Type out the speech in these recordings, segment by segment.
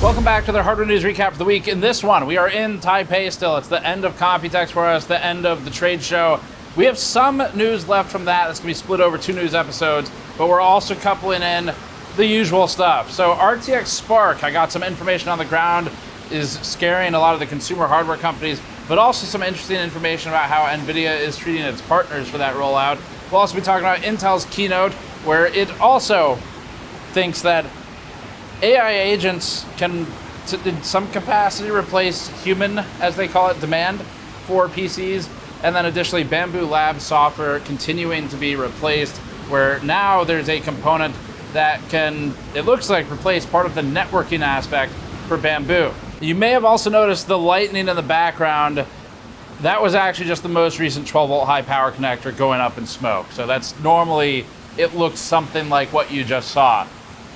Welcome back to the Hardware News Recap for the week. In this one, we are in Taipei still. It's the end of Computex for us, the end of the trade show. We have some news left from that. It's going to be split over 2 news episodes, but we're also coupling in the usual stuff. So RTX Spark, I got some information on the ground, is scaring a lot of the consumer hardware companies, but also some interesting information about how NVIDIA is treating its partners for that rollout. We'll also be talking about Intel's Keynote, where it also thinks that AI agents can, in some capacity, replace human, as they call it, demand for PCs. And then additionally, Bambu Lab software continuing to be replaced, where now there's a component that can, it looks like, replace part of the networking aspect for Bambu. You may have also noticed the lightning in the background. That was actually just the most recent 12-volt high power connector going up in smoke. So that's normally, it looks something like what you just saw.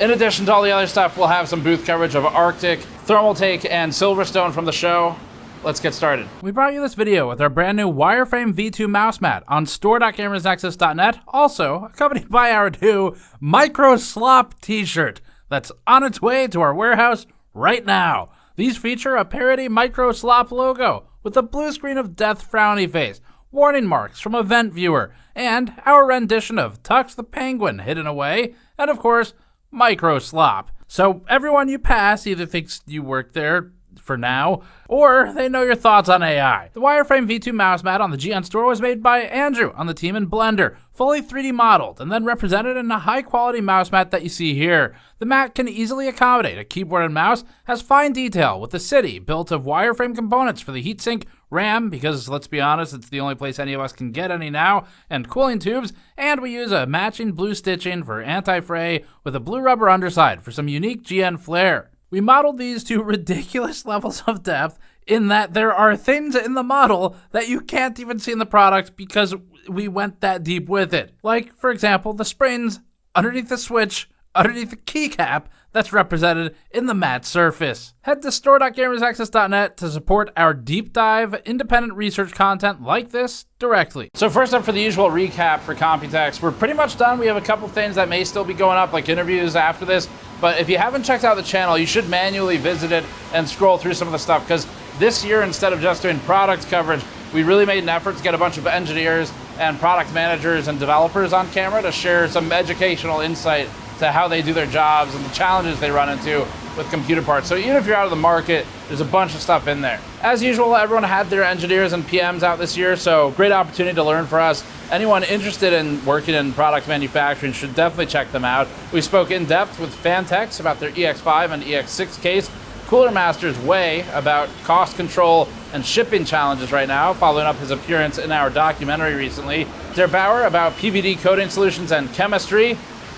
In addition to all the other stuff, we'll have some booth coverage of Arctic, Thermaltake, and SilverStone from the show. Let's get started. We brought you this video with our brand new wireframe V2 mouse mat on store.gamersnexus.net, also accompanied by our new Micro Slop t-shirt that's on its way to our warehouse right now. These feature a parody Micro Slop logo with a blue screen of death frowny face, warning marks from Event Viewer, and our rendition of Tux the Penguin hidden away, and of course, Micro Slop. So everyone you pass either thinks you work there for now, or they know your thoughts on AI. The wireframe V2 mouse mat on the GN store was made by Andrew on the team in Blender, fully 3D modeled, and then represented in a high-quality mouse mat that you see here. The mat can easily accommodate a keyboard and mouse, has fine detail with the city built of wireframe components for the heatsink, RAM, because let's be honest, it's the only place any of us can get any now, and cooling tubes, and we use a matching blue stitching for anti-fray with a blue rubber underside for some unique GN flair. We modeled these to ridiculous levels of depth in that there are things in the model that you can't even see in the product because we went that deep with it. Like, for example, the springs underneath the switch, underneath the keycap that's represented in the matte surface. Head to store.gamersnexus.net to support our deep dive, independent research content like this directly. So first up for the usual recap for Computex, we're pretty much done. We have a couple things that may still be going up, like interviews after this, but if you haven't checked out the channel, you should manually visit it and scroll through some of the stuff, because this year, instead of just doing product coverage, we really made an effort to get a bunch of engineers and product managers and developers on camera to share some educational insight to how they do their jobs and the challenges they run into with computer parts. So even if you're out of the market, there's a bunch of stuff in there. As usual, everyone had their engineers and PMs out this year, so great opportunity to learn for us. Anyone interested in working in product manufacturing should definitely check them out. We spoke in depth with Fantex about their EX5 and EX6 case, Cooler Master's Way about cost control and shipping challenges right now, following up his appearance in our documentary recently. Der Bauer about PVD coating solutions and chemistry,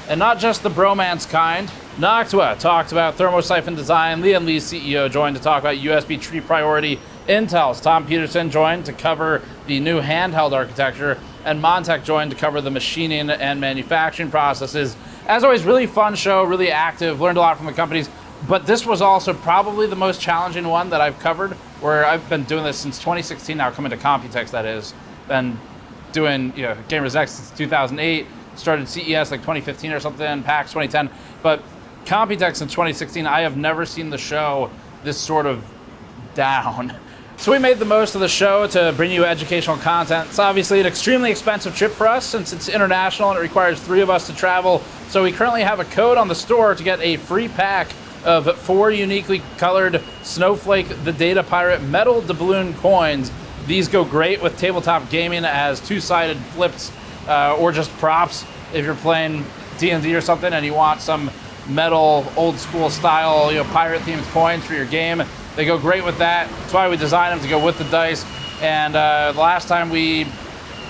and not just the bromance kind. Noctua talked about thermosiphon design. Lian Li's CEO joined to talk about USB tree priority. Intel's Tom Peterson joined to cover the new handheld architecture, and Montech joined to cover the machining and manufacturing processes. As always, really fun show, really active, learned a lot from the companies, but this was also probably the most challenging one that I've covered, where I've been doing this since 2016 now, coming to Computex, that is. Been doing Gamers X since 2008, started CES like 2015 or something, PAX 2010, but Computex in 2016, I have never seen the show this sort of down. So we made the most of the show to bring you educational content. It's obviously an extremely expensive trip for us since it's international and it requires 3 of us to travel. So we currently have a code on the store to get a free pack of 4 uniquely colored Snowflake the Data Pirate metal doubloon coins. These go great with tabletop gaming as 2-sided flips or just props if you're playing D&D or something and you want some metal, old school style, pirate themed coins for your game. They go great with that. That's why we designed them to go with the dice. And the last time we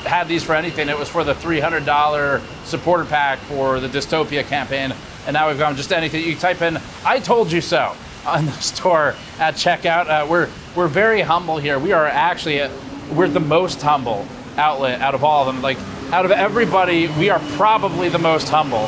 had these for anything, it was for the $300 supporter pack for the Dystopia campaign. And now we've gone just anything. You type in, "I told you so," on the store at checkout. We're very humble here. We are actually, we're the most humble outlet out of all of them. Like, out of everybody, we are probably the most humble,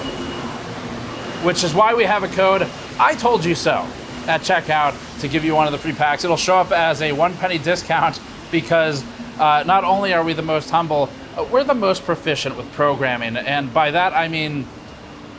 which is why we have a code, "I told you so," at checkout to give you one of the free packs. It'll show up as a 1 penny discount because not only are we the most humble, we're the most proficient with programming. And by that, I mean,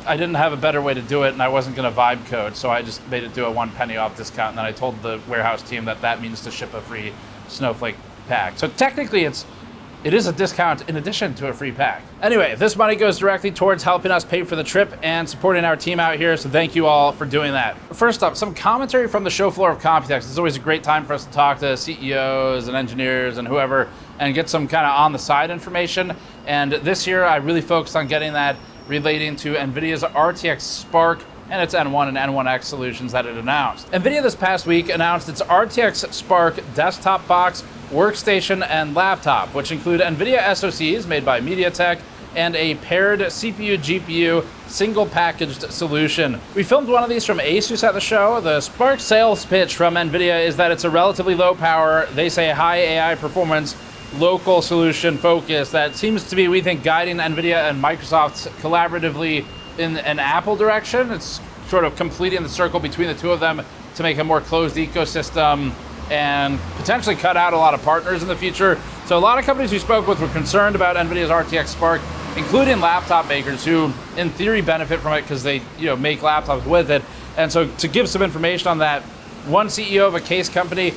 I didn't have a better way to do it, and I wasn't going to vibe code, so I just made it do a 1 penny off discount, and then I told the warehouse team that means to ship a free Snowflake pack. So technically it is a discount in addition to a free pack. Anyway, this money goes directly towards helping us pay for the trip and supporting our team out here, so thank you all for doing that. First up, some commentary from the show floor of Computex. It's always a great time for us to talk to CEOs and engineers and whoever and get some kind of on-the-side information. And this year, I really focused on getting that relating to NVIDIA's RTX Spark and its N1 and N1X solutions that it announced. NVIDIA this past week announced its RTX Spark desktop box, workstation, and laptop, which include NVIDIA SoCs made by MediaTek and a paired CPU-GPU single packaged solution. We filmed one of these from Asus at the show. The Spark sales pitch from NVIDIA is that it's a relatively low power, they say high AI performance, local solution focus that seems to be, we think, guiding NVIDIA and Microsoft collaboratively in an Apple direction. It's sort of completing the circle between the two of them to make a more closed ecosystem and potentially cut out a lot of partners in the future. So a lot of companies we spoke with were concerned about NVIDIA's RTX Spark, including laptop makers who in theory benefit from it because they make laptops with it. And so to give some information on that, one CEO of a case company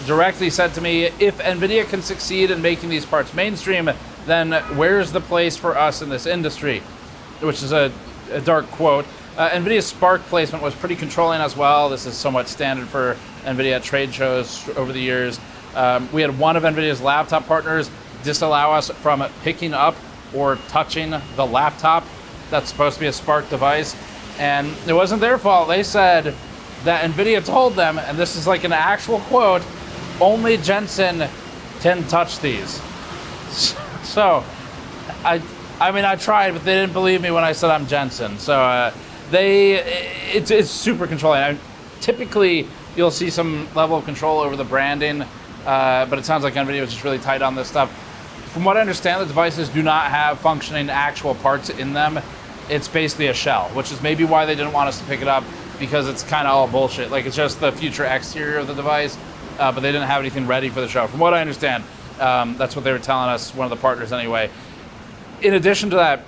directly said to me, if NVIDIA can succeed in making these parts mainstream, then where's the place for us in this industry? Which is a dark quote. NVIDIA's Spark placement was pretty controlling as well. This is somewhat standard for NVIDIA at trade shows over the years. We had one of NVIDIA's laptop partners disallow us from picking up or touching the laptop that's supposed to be a Spark device. And it wasn't their fault. They said that NVIDIA told them, and this is like an actual quote, only Jensen can touch these. So, I mean, I tried, but they didn't believe me when I said I'm Jensen. So it's super controlling. Typically, you'll see some level of control over the branding, but it sounds like NVIDIA was just really tight on this stuff. From what I understand, the devices do not have functioning actual parts in them. It's basically a shell, which is maybe why they didn't want us to pick it up, because it's kind of all bullshit. Like, it's just the future exterior of the device, but they didn't have anything ready for the show. From what I understand, that's what they were telling us, one of the partners anyway. In addition to that,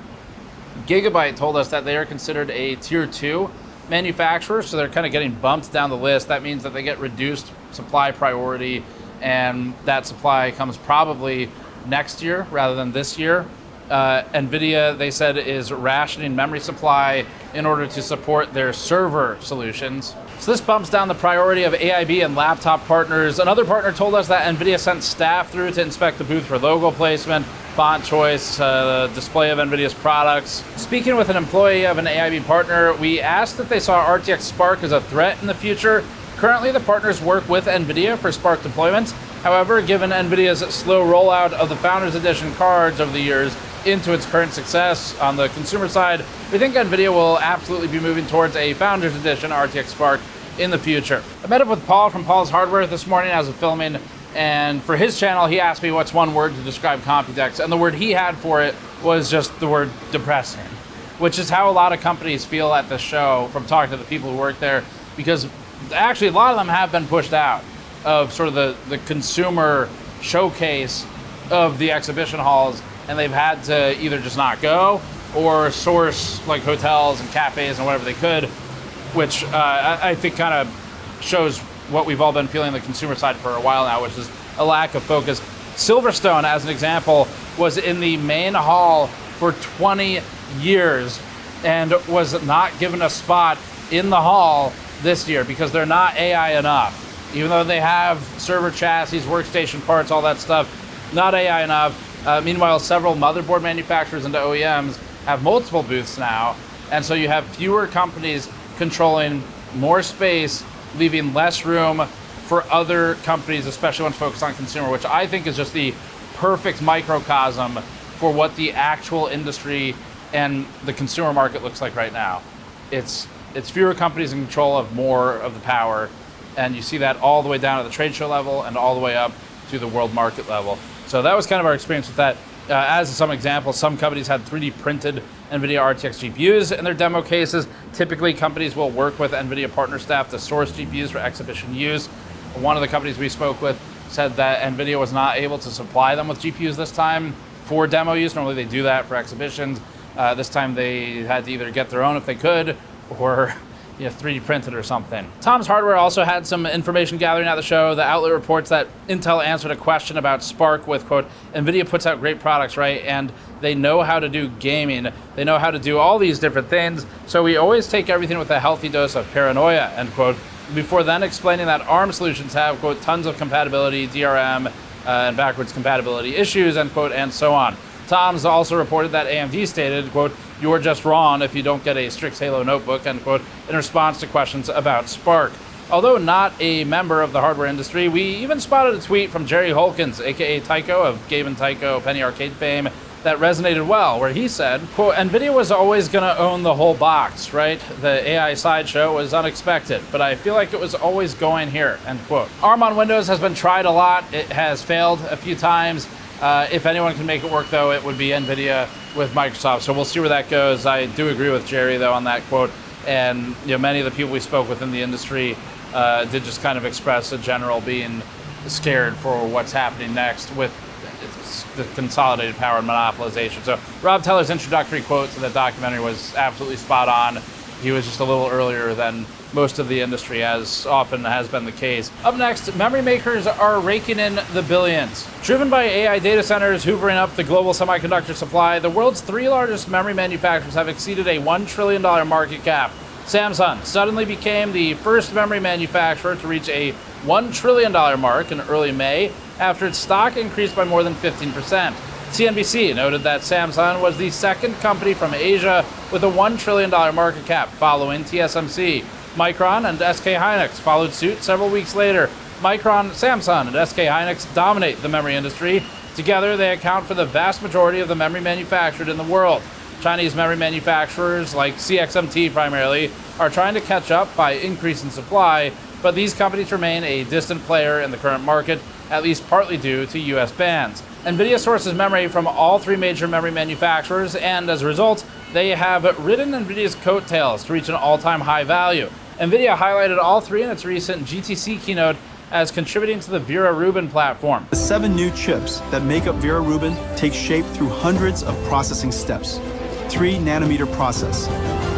Gigabyte told us that they are considered a tier 2 manufacturer, so they're kind of getting bumped down the list. That means that they get reduced supply priority, and that supply comes probably next year rather than this year. NVIDIA, they said, is rationing memory supply in order to support their server solutions. So this bumps down the priority of AIB and laptop partners. Another partner told us that NVIDIA sent staff through to inspect the booth for logo placement, font choice, the display of NVIDIA's products. Speaking with an employee of an AIB partner, we asked if they saw RTX Spark as a threat in the future. Currently, the partners work with NVIDIA for Spark deployments. However, given NVIDIA's slow rollout of the Founders Edition cards over the years into its current success on the consumer side, we think NVIDIA will absolutely be moving towards a Founders Edition RTX Spark in the future. I met up with Paul from Paul's Hardware this morning as of filming, and for his channel, he asked me what's one word to describe Computex, and the word he had for it was just the word depressing, which is how a lot of companies feel at the show from talking to the people who work there, because actually a lot of them have been pushed out of sort of the consumer showcase of the exhibition halls, and they've had to either just not go or source like hotels and cafes and whatever they could, which I think kind of shows what we've all been feeling on the consumer side for a while now, which is a lack of focus. SilverStone, as an example, was in the main hall for 20 years and was not given a spot in the hall this year because they're not AI enough. Even though they have server chassis, workstation parts, all that stuff, not AI enough. Meanwhile, several motherboard manufacturers and OEMs have multiple booths now, and so you have fewer companies controlling more space, leaving less room for other companies, especially ones focused on consumer, which I think is just the perfect microcosm for what the actual industry and the consumer market looks like right now. It's fewer companies in control of more of the power, and you see that all the way down at the trade show level and all the way up to the world market level. So that was kind of our experience with that. As some examples, some companies had 3D printed NVIDIA RTX GPUs in their demo cases. Typically, companies will work with NVIDIA partner staff to source GPUs for exhibition use. One of the companies we spoke with said that NVIDIA was not able to supply them with GPUs this time for demo use. Normally they do that for exhibitions. This time they had to either get their own if they could, or 3D printed or something. Tom's Hardware also had some information gathering at the show. The outlet reports that Intel answered a question about Spark with, quote, NVIDIA puts out great products, right? And they know how to do gaming. They know how to do all these different things. So we always take everything with a healthy dose of paranoia, end quote, before then explaining that ARM solutions have, quote, tons of compatibility, DRAM, and backwards compatibility issues, end quote, and so on. Tom's also reported that AMD stated, quote, you're just wrong if you don't get a Strix-Halo notebook, end quote, in response to questions about Spark. Although not a member of the hardware industry, we even spotted a tweet from Jerry Holkins, aka Tycho of Gabe and Tycho Penny Arcade fame, that resonated well, where he said, quote, NVIDIA was always going to own the whole box, right? The AI sideshow was unexpected, but I feel like it was always going here, end quote. ARM on Windows has been tried a lot. It has failed a few times. If anyone can make it work, though, it would be NVIDIA with Microsoft. So we'll see where that goes. I do agree with Jerry, though, on that quote. And many of the people we spoke with in the industry did just kind of express a general being scared for what's happening next with the consolidated power and monopolization. So Rob Teller's introductory quote to the documentary was absolutely spot on. He was just a little earlier than most of the industry, as often has been the case. Up next, memory makers are raking in the billions. Driven by AI data centers hoovering up the global semiconductor supply, the world's 3 largest memory manufacturers have exceeded a $1 trillion market cap. Samsung suddenly became the first memory manufacturer to reach a $1 trillion mark in early May after its stock increased by more than 15%. CNBC noted that Samsung was the second company from Asia with a $1 trillion market cap, following TSMC. Micron and SK Hynix followed suit several weeks later. Micron, Samsung, and SK Hynix dominate the memory industry. Together, they account for the vast majority of the memory manufactured in the world. Chinese memory manufacturers, like CXMT primarily, are trying to catch up by increasing supply, but these companies remain a distant player in the current market, at least partly due to US bans. NVIDIA sources memory from all 3 major memory manufacturers, and as a result, they have ridden NVIDIA's coattails to reach an all-time high value. NVIDIA highlighted all 3 in its recent GTC keynote as contributing to the Vera Rubin platform. The 7 new chips that make up Vera Rubin take shape through hundreds of processing steps. 3-nanometer process,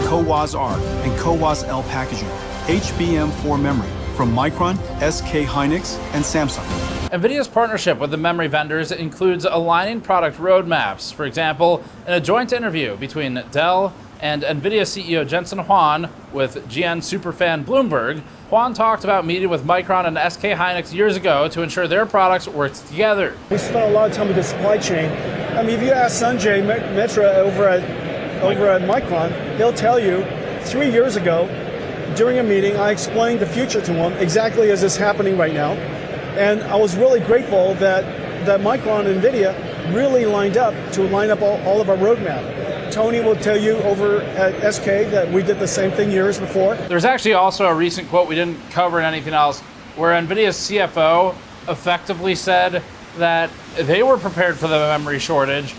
CoWoS-R and CoWoS-L packaging, HBM4 memory from Micron, SK Hynix, and Samsung. NVIDIA's partnership with the memory vendors includes aligning product roadmaps. For example, in a joint interview between Dell and NVIDIA CEO Jensen Huang with GN superfan Bloomberg, Huang talked about meeting with Micron and SK Hynix years ago to ensure their products worked together. We spent a lot of time with the supply chain. I mean, if you ask Sanjay Mitra over at Micron, he'll tell you 3 years ago, during a meeting, I explained the future to him exactly as it's happening right now. And I was really grateful that Micron and NVIDIA really lined up all of our roadmap. Tony will tell you over at SK that we did the same thing years before. There's actually also a recent quote we didn't cover in anything else, where NVIDIA's CFO effectively said that they were prepared for the memory shortage.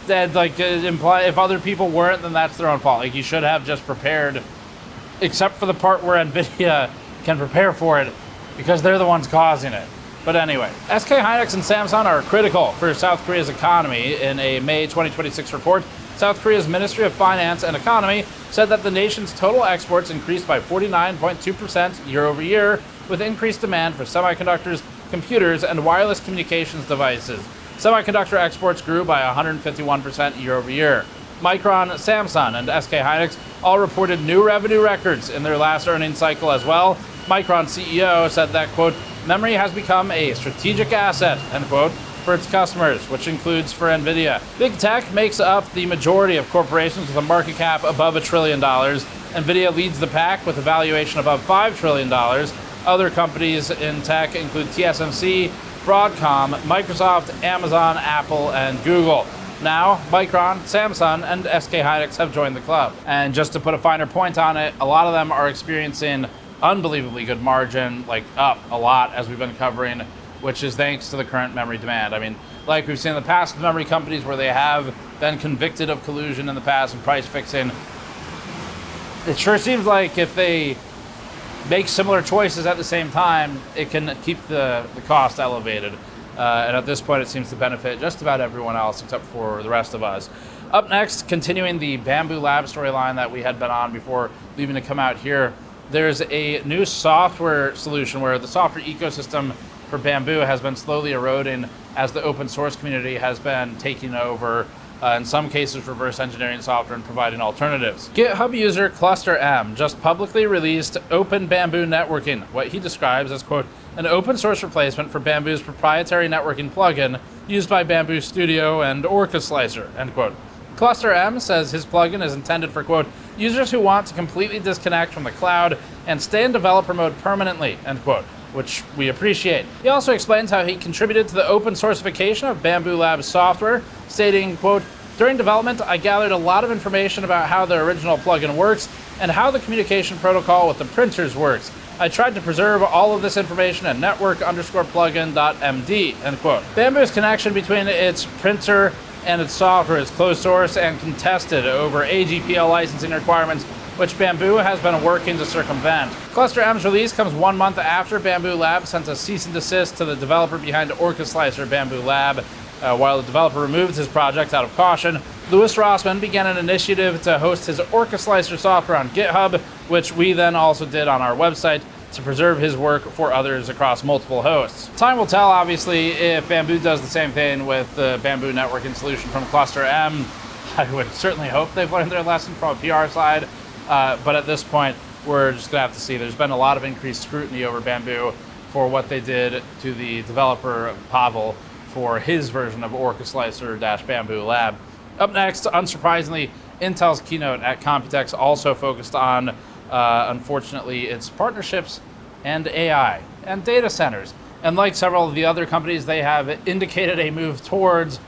That imply if other people weren't, then that's their own fault. Like, you should have just prepared, except for the part where NVIDIA can prepare for it, because they're the ones causing it. But anyway, SK Hynix and Samsung are critical for South Korea's economy. In a May 2026 report, South Korea's Ministry of Finance and Economy said that the nation's total exports increased by 49.2% year over year, with increased demand for semiconductors, computers, and wireless communications devices. Semiconductor exports grew by 151% year over year. Micron, Samsung, and SK Hynix all reported new revenue records in their last earnings cycle as well. Micron CEO said that, quote, memory has become a strategic asset, end quote, for its customers, which includes for NVIDIA. Big tech makes up the majority of corporations with a market cap above $1 trillion. NVIDIA leads the pack with a valuation above $5 trillion. Other companies in tech include TSMC, Broadcom, Microsoft, Amazon, Apple, and Google. Now, Micron, Samsung, and SK Hynix have joined the club. And just to put a finer point on it, a lot of them are experiencing unbelievably good margin, like up a lot, as we've been covering, which is thanks to the current memory demand. I mean, like we've seen in the past with memory companies where they have been convicted of collusion in the past and price fixing, it sure seems like if they make similar choices at the same time, it can keep the cost elevated. And at this point, it seems to benefit just about everyone else except for the rest of us. Up next, continuing the Bambu Lab storyline that we had been on before leaving to come out here, there's a new software solution where the software ecosystem for Bambu has been slowly eroding as the open source community has been taking over, in some cases, reverse engineering software and providing alternatives. GitHub user Cluster M just publicly released Open Bambu Networking, what he describes as, quote, an open source replacement for Bambu's proprietary networking plugin used by Bambu Studio and Orca Slicer, end quote. Cluster M says his plugin is intended for, quote, users who want to completely disconnect from the cloud and stay in developer mode permanently, end quote, which we appreciate. He also explains how he contributed to the open sourceification of Bambu Lab's software, stating, quote, during development, I gathered a lot of information about how the original plugin works and how the communication protocol with the printers works. I tried to preserve all of this information in network_plugin.md, end quote. Bambu's connection between its printer and its software is closed source and contested over AGPL licensing requirements, which Bambu has been working to circumvent. Cluster M's release comes 1 month after Bambu Lab sent a cease and desist to the developer behind Orca Slicer, Bambu Lab. While the developer removed his project out of caution, Louis Rossman began an initiative to host his Orca Slicer software on GitHub, which we then also did on our website to preserve his work for others across multiple hosts. Time will tell, obviously, if Bambu does the same thing with the Bambu networking solution from Cluster M. I would certainly hope they've learned their lesson from a PR side, but at this point, we're just gonna have to see. There's been a lot of increased scrutiny over Bambu for what they did to the developer Pavel for his version of Orca Slicer-Bambu Lab. Up next, unsurprisingly, Intel's keynote at Computex also focused on, unfortunately, its partnerships and AI and data centers. And like several of the other companies, they have indicated a move towards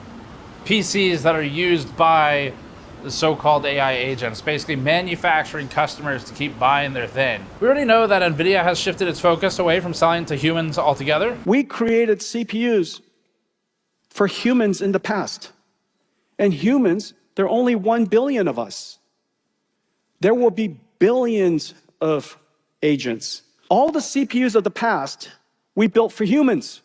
PCs that are used by the so-called AI agents, basically manufacturing customers to keep buying their thing. We already know that NVIDIA has shifted its focus away from selling to humans altogether. We created CPUs for humans in the past. And humans, there are only 1 billion of us. There will be billions of agents. All the CPUs of the past, we built for humans.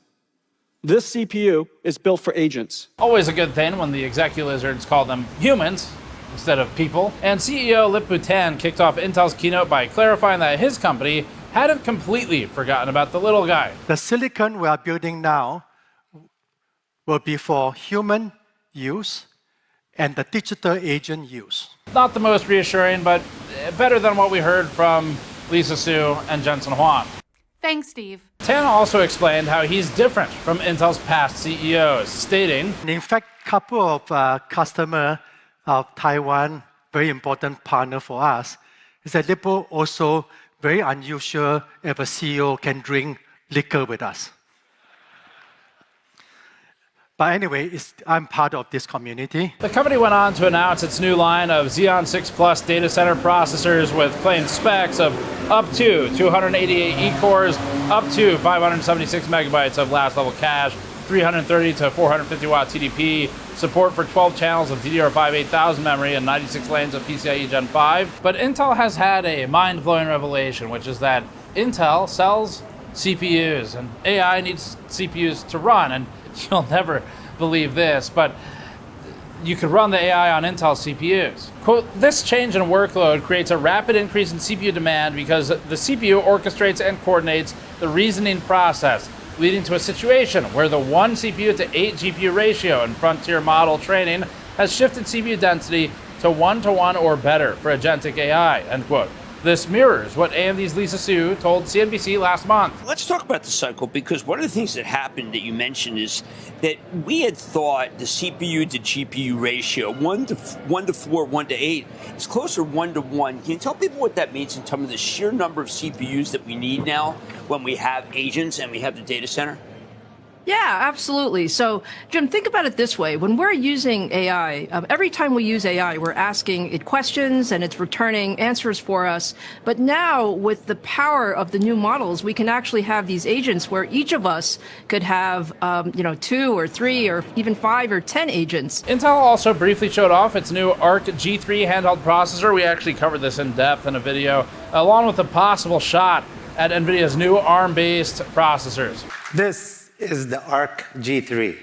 This CPU is built for agents. Always a good thing when the execu-lizards call them humans instead of people. And CEO Lip-Bu kicked off Intel's keynote by clarifying that his company hadn't completely forgotten about the little guy. The silicon we are building now will be for human use and the digital agent use. Not the most reassuring, but better than what we heard from Lisa Su and Jensen Huang. Thanks, Steve. Tan also explained how he's different from Intel's past CEOs, stating, In fact, a couple of customers of Taiwan, very important partner for us, is a little also very unusual if a CEO can drink liquor with us. But anyway, I'm part of this community. The company went on to announce its new line of Xeon 6 Plus data center processors with claimed specs of up to 288 E-cores, up to 576 megabytes of last level cache, 330 to 450 watt TDP, support for 12 channels of DDR5 8000 memory, and 96 lanes of PCIe Gen 5. But Intel has had a mind-blowing revelation, which is that Intel sells CPUs, and AI needs CPUs to run. And you'll never believe this, but you could run the AI on Intel CPUs. Quote, this change in workload creates a rapid increase in CPU demand because the CPU orchestrates and coordinates the reasoning process, leading to a situation where the 1 CPU to 8 GPU ratio in frontier model training has shifted CPU density to 1-to-1 or better for agentic AI, end quote. This mirrors what AMD's Lisa Su told CNBC last month. Let's talk about the cycle, because one of the things that happened that you mentioned is that we had thought the CPU to GPU ratio, 1 to 4, 1 to 8, is closer 1 to 1. Can you tell people what that means in terms of the sheer number of CPUs that we need now when we have agents and we have the data center? Yeah, absolutely. So, Jim, think about it this way. When we're using AI, every time we use AI, we're asking it questions and it's returning answers for us. But now, with the power of the new models, we can actually have these agents where each of us could have, 2 or 3 or even 5 or 10 agents. Intel also briefly showed off its new Arc G3 handheld processor. We actually covered this in depth in a video, along with a possible shot at NVIDIA's new ARM-based processors. This is the Arc G3.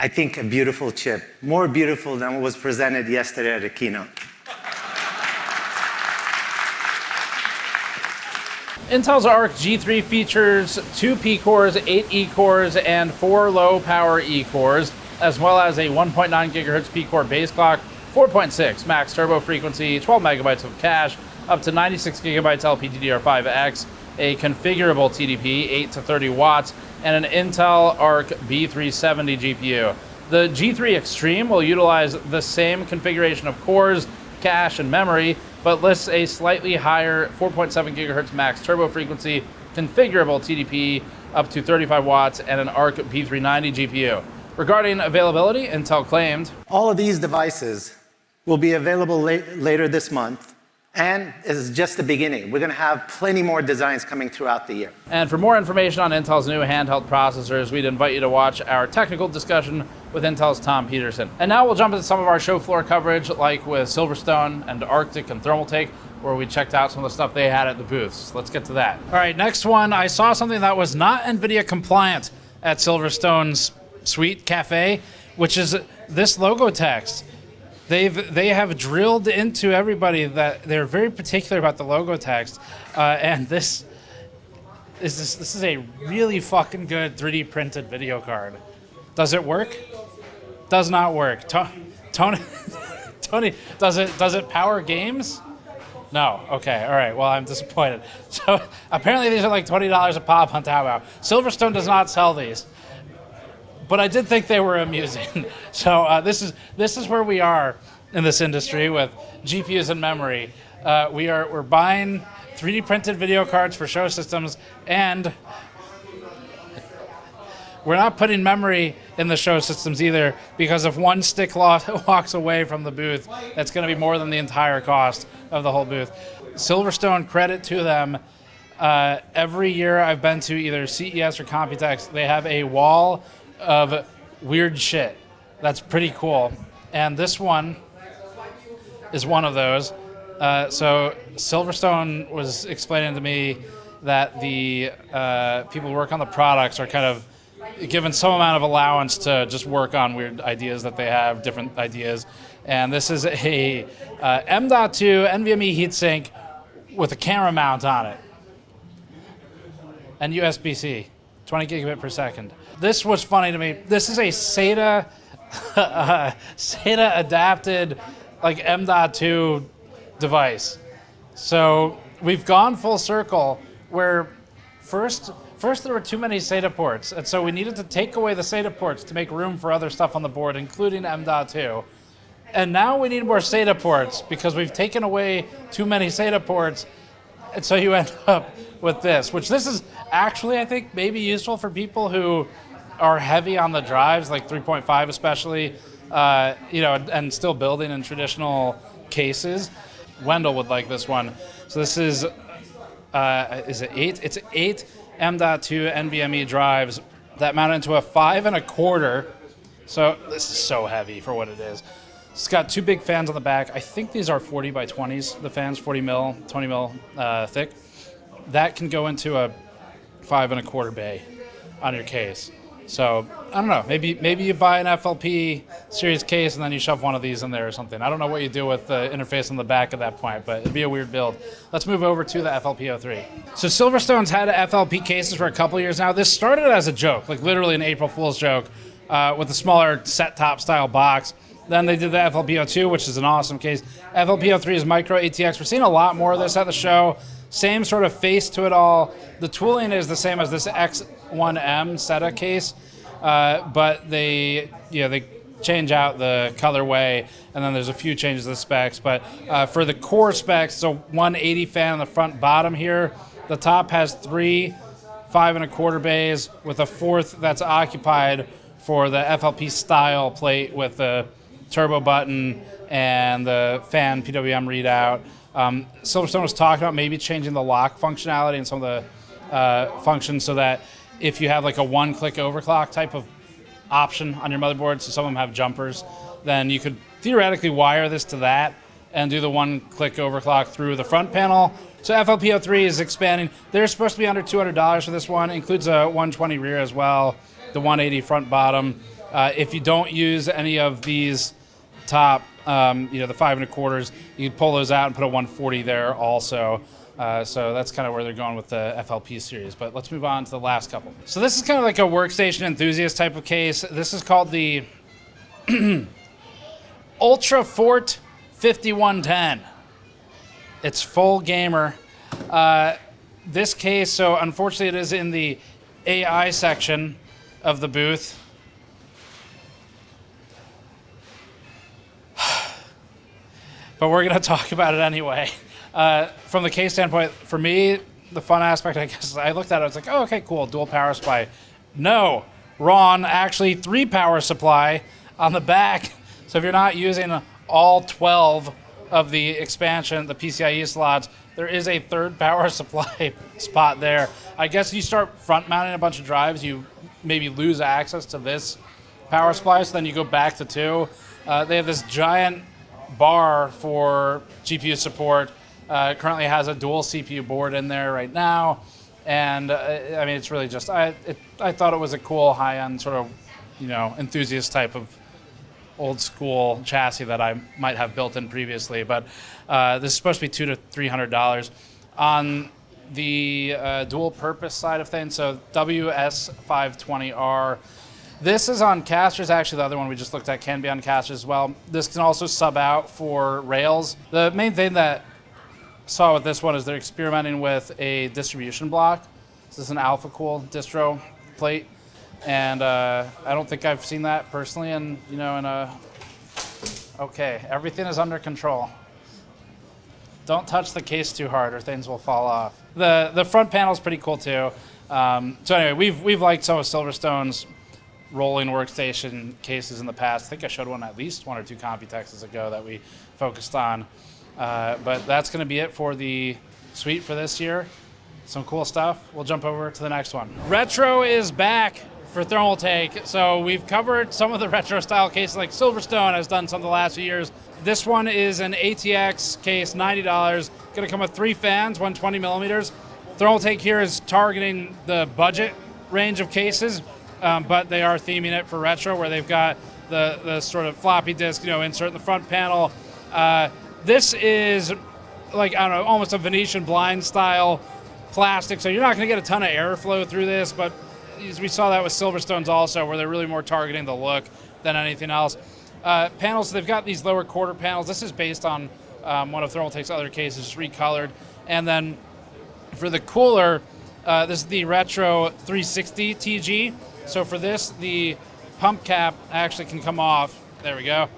I think, a beautiful chip, more beautiful than what was presented yesterday at the keynote. Intel's Arc G3 features 2 P cores, 8 E cores, and 4 low power E cores, as well as a 1.9 gigahertz P core base clock, 4.6 max turbo frequency, 12 megabytes of cache, up to 96 gigabytes LPDDR5X, a configurable TDP, 8 to 30 watts, and an Intel Arc B370 GPU. The G3 Extreme will utilize the same configuration of cores, cache, and memory, but lists a slightly higher 4.7 gigahertz max turbo frequency, configurable TDP up to 35 watts, and an Arc B390 GPU. Regarding availability, Intel claimed, all of these devices will be available later this month, and it's just the beginning. We're going to have plenty more designs coming throughout the year. And for more information on Intel's new handheld processors, we'd invite you to watch our technical discussion with Intel's Tom Peterson. And now we'll jump into some of our show floor coverage, like with SilverStone and Arctic and Thermaltake, where we checked out some of the stuff they had at the booths. Let's get to that. All right, next one. I saw something that was not NVIDIA compliant at Silverstone's Suite Cafe, which is this logo text. They have drilled into everybody that they're very particular about the logo text, and this is a really fucking good 3D printed video card. Does it work? Does not work. Tony, does it power games? No. Okay. All right. Well, I'm disappointed. So apparently these are like $20 a pop on Taobao. Silverstone does not sell these, but I did think they were amusing. So this is where we are in this industry with GPUs and memory. We're buying 3D printed video cards for show systems, and we're not putting memory in the show systems either, because if one stick walks away from the booth, that's going to be more than the entire cost of the whole booth. Silverstone, credit to them. Every year I've been to either CES or Computex, they have a wall of weird shit. That's pretty cool. And this one is one of those. So Silverstone was explaining to me that the people who work on the products are kind of given some amount of allowance to just work on weird ideas that they have, different ideas. And this is a M.2 NVMe heatsink with a camera mount on it. And USB-C, 20 gigabit per second. This was funny to me. This is a SATA SATA adapted like M.2 device. So we've gone full circle where first there were too many SATA ports, and so we needed to take away the SATA ports to make room for other stuff on the board, including M.2. And now we need more SATA ports because we've taken away too many SATA ports, and so you end up with this, which this is actually, I think, maybe useful for people who are heavy on the drives, like 3.5 especially, and still building in traditional cases. Wendell would like this one. So this is it 8? It's 8 M.2 NVMe drives that mount into a 5 1/4. So this is so heavy for what it is. It's got 2 big fans on the back. I think these are 40 by 20s, the fans, 40 mil, 20 mil thick. That can go into a 5 1/4 bay on your case. So I don't know, maybe you buy an FLP series case and then you shove one of these in there or something. I don't know what you do with the interface on the back at that point, but it'd be a weird build. Let's move over to the FLP03. So Silverstone's had FLP cases for a couple years now. This started as a joke, like literally an April Fool's joke with a smaller set-top style box. Then they did the FLP02, which is an awesome case. FLP03 is micro ATX. We're seeing a lot more of this at the show. Same sort of face to it all. The tooling is the same as this X1M SETA case, but they change out the colorway, and then there's a few changes to the specs. But for the core specs, so 180 fan on the front bottom here. The top has 3 5 1/4 bays with a 4th that's occupied for the FLP style plate with the turbo button and the fan PWM readout. Silverstone was talking about maybe changing the lock functionality and some of the functions so that if you have like a one-click overclock type of option on your motherboard, so some of them have jumpers, then you could theoretically wire this to that and do the one-click overclock through the front panel. So FLP03 is expanding. They're supposed to be under $200 for this one. It includes a 120 rear as well, the 180 front bottom. If you don't use any of these top, the 5 1/4s, you can pull those out and put a 140 there also. So that's kind of where they're going with the FLP series. But let's move on to the last couple. So this is kind of like a workstation enthusiast type of case. This is called the Ultra Fort 5110. It's full gamer. This case, so unfortunately it is in the AI section of the booth. But we're going to talk about it anyway. From the case standpoint, for me, the fun aspect, I guess, I looked at it, I was like, oh, okay, cool, dual power supply. No, wrong, actually 3 power supply on the back. So if you're not using all 12 of the expansion, the PCIe slots, there is a 3rd power supply spot there. I guess you start front mounting a bunch of drives, you maybe lose access to this power supply, so then you go back to 2. They have this giant bar for GPU support. Currently has a dual CPU board in there right now, and I mean, it's really just I thought it was a cool high-end sort of enthusiast type of old school chassis that I might have built in previously, but this is supposed to be $200 to $300 on the dual purpose side of things. So WS520R. This is on casters. Actually, the other one we just looked at can be on casters as well. This can also sub out for Rails. The main thing that I saw with this one is they're experimenting with a distribution block. This is an AlphaCool distro plate, and I don't think I've seen that personally. And okay, everything is under control. Don't touch the case too hard, or things will fall off. The front panel is pretty cool too. So anyway, we've liked some of SilverStone's rolling workstation cases in the past. I think I showed one at least 1 or 2 Computexes ago that we focused on. But that's going to be it for the suite for this year. Some cool stuff. We'll jump over to the next one. Retro is back for Thermaltake. So we've covered some of the retro style cases like SilverStone has done some of the last few years. This one is an ATX case, $90. Going to come with 3 fans, 120 millimeters. Thermaltake here is targeting the budget range of cases. But they are theming it for retro, where they've got the sort of floppy disk, insert in the front panel. This is like, I don't know, almost a Venetian blind style plastic, so you're not going to get a ton of airflow through this, but we saw that with SilverStones also, where they're really more targeting the look than anything else. Panels, so they've got these lower quarter panels. This is based on one of Thermaltake's other cases, just recolored. And then for the cooler, this is the Retro 360 TG. So for this, the pump cap actually can come off. There we go.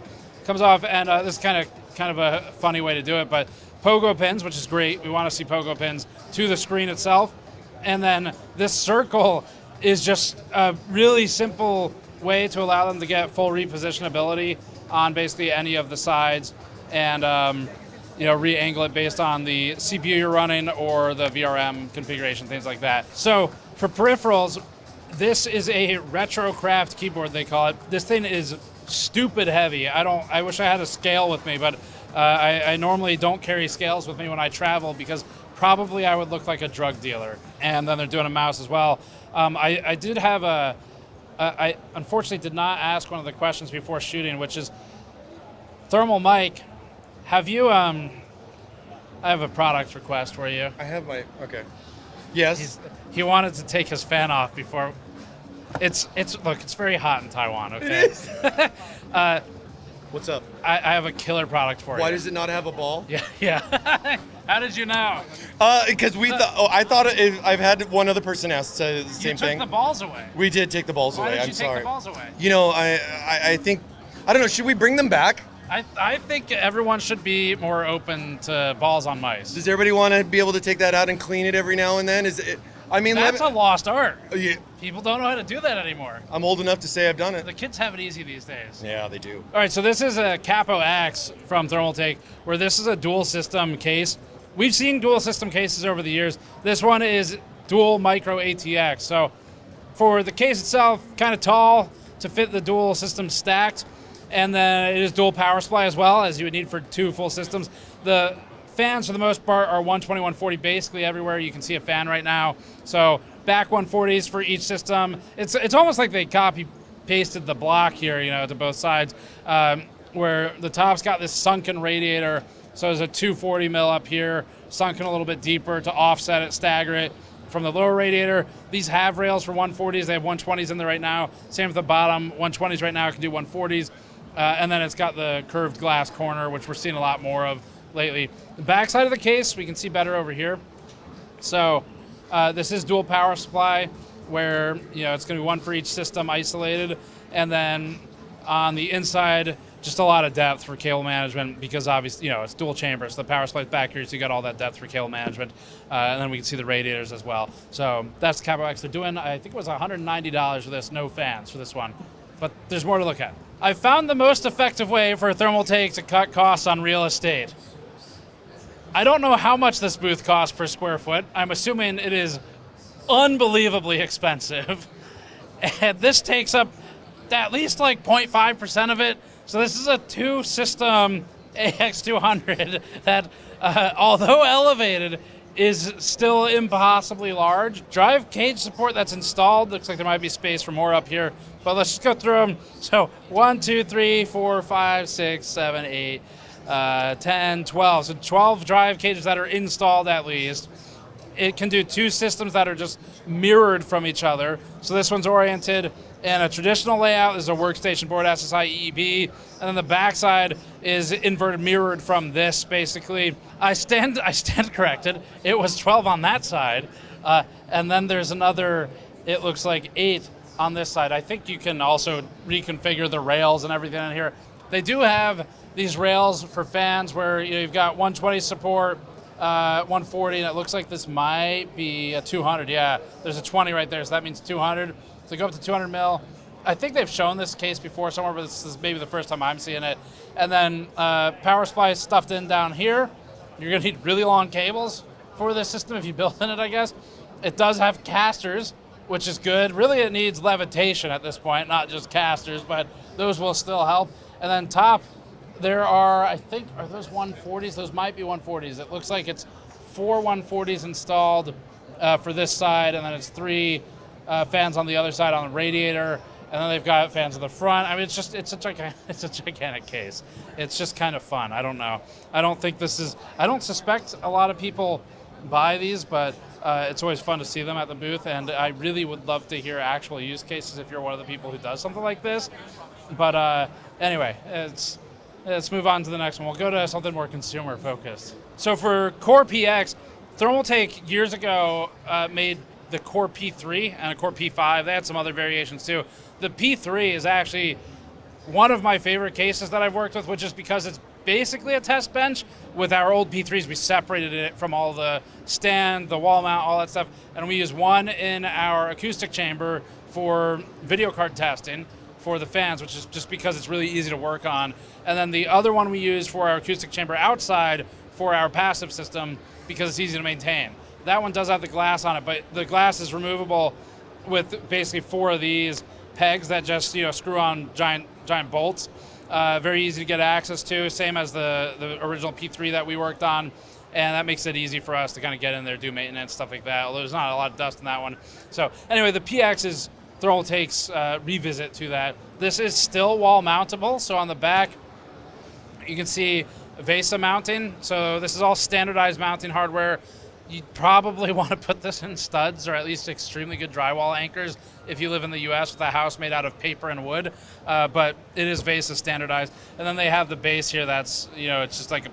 Comes off, and this is kind of a funny way to do it, but pogo pins, which is great. We want to see pogo pins to the screen itself. And then this circle is just a really simple way to allow them to get full repositionability on basically any of the sides, and re-angle it based on the CPU you're running or the VRM configuration, things like that. So for peripherals, this is a Retrocraft keyboard, they call it. This thing is stupid heavy. I wish I had a scale with me, but I normally don't carry scales with me when I travel because probably I would look like a drug dealer. And then they're doing a mouse as well. I did have I unfortunately did not ask one of the questions before shooting, which is, Thermal Mike, have you, I have a product request for you. I have my, okay. Yes. He wanted to take his fan off before. Look, it's very hot in Taiwan, okay? It is. What's up? I have a killer product for you. Why does it not have a ball? Yeah. How did you know? Because I thought I've had one other person ask the same thing. You took the balls away. We did take the balls away. Why did you take the balls away? I think, I don't know, should we bring them back? I think everyone should be more open to balls on mice. Does everybody want to be able to take that out and clean it every now and then? That's a lost art. Yeah. People don't know how to do that anymore. I'm old enough to say I've done it. The kids have it easy these days. Yeah, they do. All right, so this is a Capo X from Thermaltake, where this is a dual system case. We've seen dual system cases over the years. This one is dual micro ATX. So for the case itself, kind of tall to fit the dual system stacked. And then it is dual power supply as well, as you would need for 2 full systems. The fans, for the most part, are 120, 140 basically everywhere. You can see a fan right now. So back 140s for each system. It's almost like they copy pasted the block here, to both sides, where the top's got this sunken radiator. So there's a 240 mil up here, sunken a little bit deeper to offset it, stagger it from the lower radiator. These have rails for 140s. They have 120s in there right now. Same with the bottom, 120s right now. It can do 140s. And then it's got the curved glass corner, which we're seeing a lot more of lately. The back side of the case, we can see better over here. So this is dual power supply, where it's going to be one for each system isolated. And then on the inside, just a lot of depth for cable management, because obviously, it's dual chamber, so the power supply's back here, so you got all that depth for cable management. And then we can see the radiators as well. So that's the CapEx they're doing. I think it was $190 for this, no fans for this one. But there's more to look at. I found the most effective way for Thermaltake to cut costs on real estate. I don't know how much this booth costs per square foot. I'm assuming it is unbelievably expensive. And this takes up at least like 0.5% of it. So this is a 2-system AX200 that, although elevated, is still impossibly large. Drive cage support that's installed. Looks like there might be space for more up here, but let's just go through them. So 1, 2, 3, 4, 5, 6, 7, 8, 10, 12. So 12 drive cages that are installed at least. It can do 2 systems that are just mirrored from each other. So this one's oriented in a traditional layout. There's a workstation board, SSI EEB, and then the backside is inverted mirrored from this, basically. I stand corrected. It was 12 on that side, and then there's another, it looks like 8 on this side. I think you can also reconfigure the rails and everything in here. They do have these rails for fans where you've got 120 support, 140, and it looks like this might be a 200. Yeah, there's a 20 right there, so that means 200. So go up to 200 mil. I think they've shown this case before somewhere, but this is maybe the first time I'm seeing it. And then power supply stuffed in down here. You're going to need really long cables for this system if you build in it, I guess. It does have casters, which is good. Really, it needs levitation at this point, not just casters, but those will still help. And then top, there are, I think, are those 140s? Those might be 140s. It looks like it's 4 140s installed for this side, and then it's 3 fans on the other side on the radiator, and then they've got fans in the front. I mean, it's a gigantic case. It's just kind of fun. I don't know. I don't suspect a lot of people buy these, but it's always fun to see them at the booth, and I really would love to hear actual use cases if you're one of the people who does something like this. But anyway, let's move on to the next one. We'll go to something more consumer focused. So for Core PX, Thermaltake years ago made the Core P3 and a Core P5. They had some other variations too. The P3 is actually one of my favorite cases that I've worked with, which is because it's basically a test bench. With our old P3s, we separated it from all the stand, the wall mount, all that stuff, and we use one in our acoustic chamber for video card testing for the fans, which is just because it's really easy to work on. And then the other one we use for our acoustic chamber outside for our passive system because it's easy to maintain. That one does have the glass on it, but the glass is removable with basically 4 of these pegs that just screw on giant bolts. Very easy to get access to, same as the original P3 that we worked on, and that makes it easy for us to kind of get in there, do maintenance, stuff like that, although there's not a lot of dust in that one. So anyway, the PX is Thermaltake's revisit to that. This is still wall mountable, so on the back you can see VESA mounting. So this is all standardized mounting hardware. You'd probably want to put this in studs or at least extremely good drywall anchors if you live in the US with a house made out of paper and wood, but it is VESA standardized. And then they have the base here that's, it's just like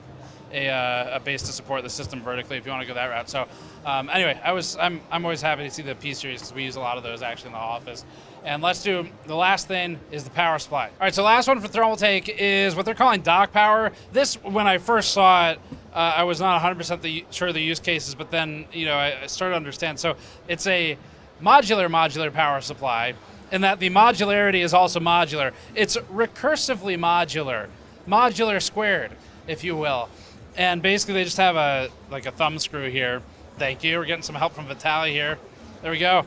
a base to support the system vertically if you want to go that route. So anyway, I'm always happy to see the P-Series because we use a lot of those actually in the office. And let's do, the last thing is the power supply. All right, so last one for Thermaltake is what they're calling dock power. This, when I first saw it, I was not 100% sure of the use cases, but then, I started to understand. So it's a modular power supply, in that the modularity is also modular. It's recursively modular squared, if you will. And basically they just have a thumb screw here. Thank you, we're getting some help from Vitalii here. There we go.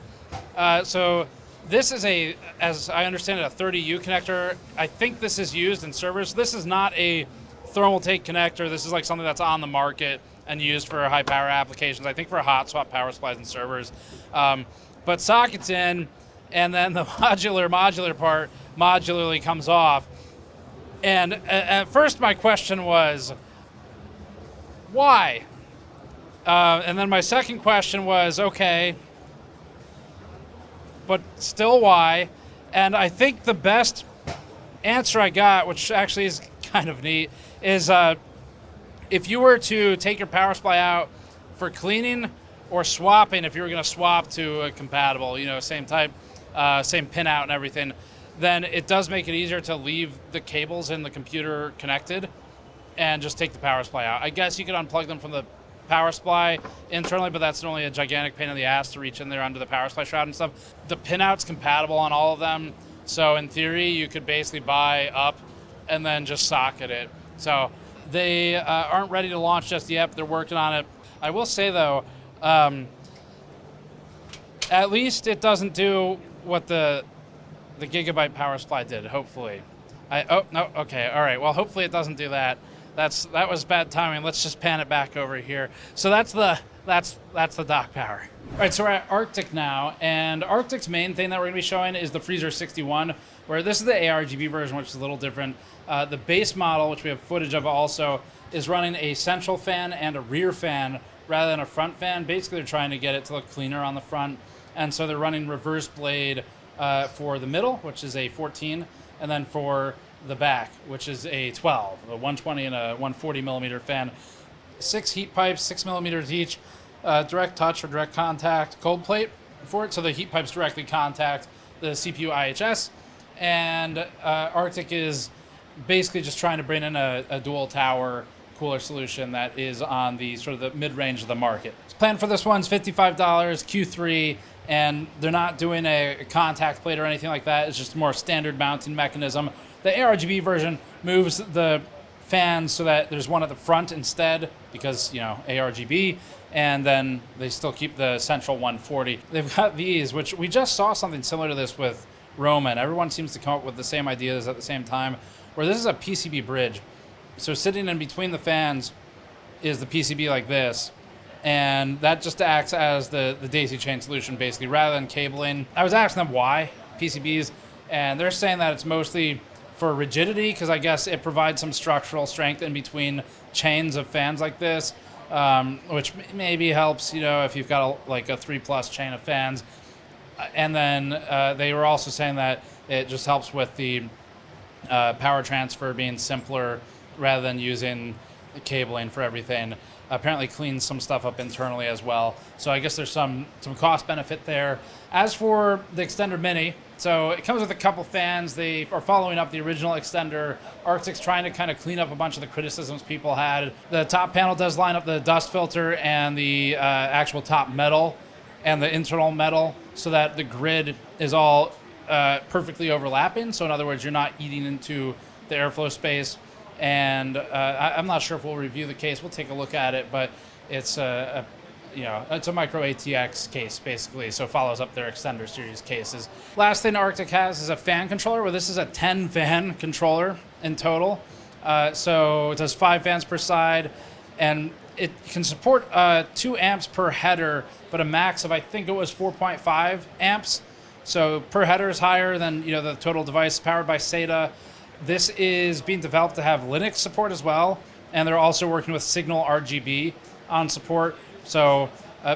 So this is as I understand it, a 30U connector. I think this is used in servers. This is not a Thermaltake connector. This is like something that's on the market and used for high power applications. I think for hot swap power supplies and servers. But sockets in, and then the modular part modularly comes off. And at first my question was, why? And then my second question was, okay, but still why? And I think the best answer I got, which actually is kind of neat, is if you were to take your power supply out for cleaning or swapping, if you were going to swap to a compatible, same type, same pin out and everything, then it does make it easier to leave the cables in the computer connected and just take the power supply out. I guess you could unplug them from the power supply internally, but that's only a gigantic pain in the ass to reach in there under the power supply shroud and stuff. The pinout's compatible on all of them, so in theory you could basically buy up and then just socket it. So they aren't ready to launch just yet, but they're working on it. I will say though, at least it doesn't do what the gigabyte power supply did, hopefully. Okay, all right, well hopefully it doesn't do that. That was bad timing. Let's just pan it back over here. So that's the dock power. All right, so we're at Arctic now, and Arctic's main thing that we're gonna be showing is the Freezer 61, where this is the ARGB version, which is a little different. The base model, which we have footage of also, is running a central fan and a rear fan rather than a front fan. Basically, they're trying to get it to look cleaner on the front, and so they're running reverse blade for the middle, which is a 14, and then for the back, which is a 12, a 120 and a 140 millimeter fan. 6 heat pipes, 6 millimeters each, direct touch or direct contact cold plate for it, so the heat pipes directly contact the CPU IHS, and Arctic is basically just trying to bring in a dual tower cooler solution that is on the sort of the mid-range of the market. The plan for this one's $55, Q3, and they're not doing a contact plate or anything like that. It's just a more standard mounting mechanism. The ARGB version moves the fans so that there's one at the front instead, because ARGB, and then they still keep the central 140. They've got these, which we just saw something similar to this with Roman. Everyone seems to come up with the same ideas at the same time, where this is a PCB bridge. So sitting in between the fans is the PCB like this, and that just acts as the daisy chain solution, basically, rather than cabling. I was asking them why PCBs, and they're saying that it's mostly for rigidity, because I guess it provides some structural strength in between chains of fans like this, which maybe helps, if you've got a 3+ chain of fans. And then they were also saying that it just helps with the power transfer being simpler rather than using the cabling for everything. Apparently cleans some stuff up internally as well. So I guess there's some cost benefit there. As for the extender mini, so it comes with a couple fans. They are following up the original extender. Arctic's trying to kind of clean up a bunch of the criticisms people had. The top panel does line up the dust filter and the actual top metal and the internal metal so that the grid is all perfectly overlapping. So in other words, you're not eating into the airflow space. And I'm not sure if we'll review the case. We'll take a look at it, but it's it's a micro ATX case basically, so it follows up their extender series cases. Last thing Arctic has is a fan controller, where this is a 10 fan controller in total. So it does 5 fans per side, and it can support 2 amps per header, but a max of, I think it was 4.5 amps. So per header is higher than the total device, powered by SATA. This is being developed to have Linux support as well, and they're also working with Signal RGB on support. So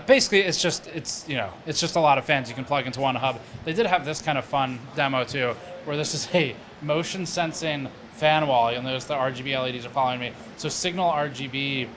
basically, it's just a lot of fans you can plug into one hub. They did have this kind of fun demo too, where this is a motion sensing fan wall. You'll notice the RGB LEDs are following me. So Signal RGB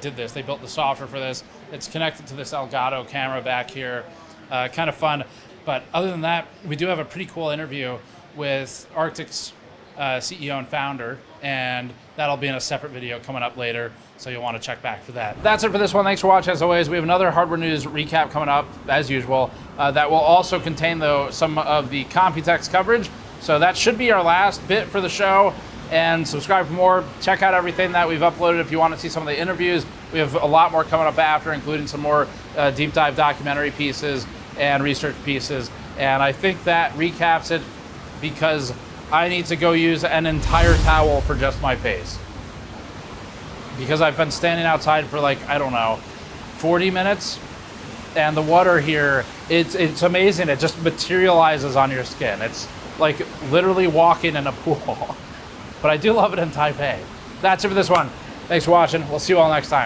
did this. They built the software for this. It's connected to this Elgato camera back here. Kind of fun. But other than that, we do have a pretty cool interview with Arctic's CEO and founder, and that'll be in a separate video coming up later, so you'll want to check back for that. That's it for this one. Thanks for watching. As always, we have another hardware news recap coming up, as usual, that will also contain, though, some of the Computex coverage. So that should be our last bit for the show, and subscribe for more. Check out everything that we've uploaded if you want to see some of the interviews. We have a lot more coming up after, including some more deep dive documentary pieces and research pieces, and I think that recaps it, because I need to go use an entire towel for just my face, because I've been standing outside for 40 minutes, And the water here, it's amazing. It just materializes on your skin. It's like literally walking in a pool. But I do love it in Taipei. That's it for this one. Thanks for watching. We'll see you all next time.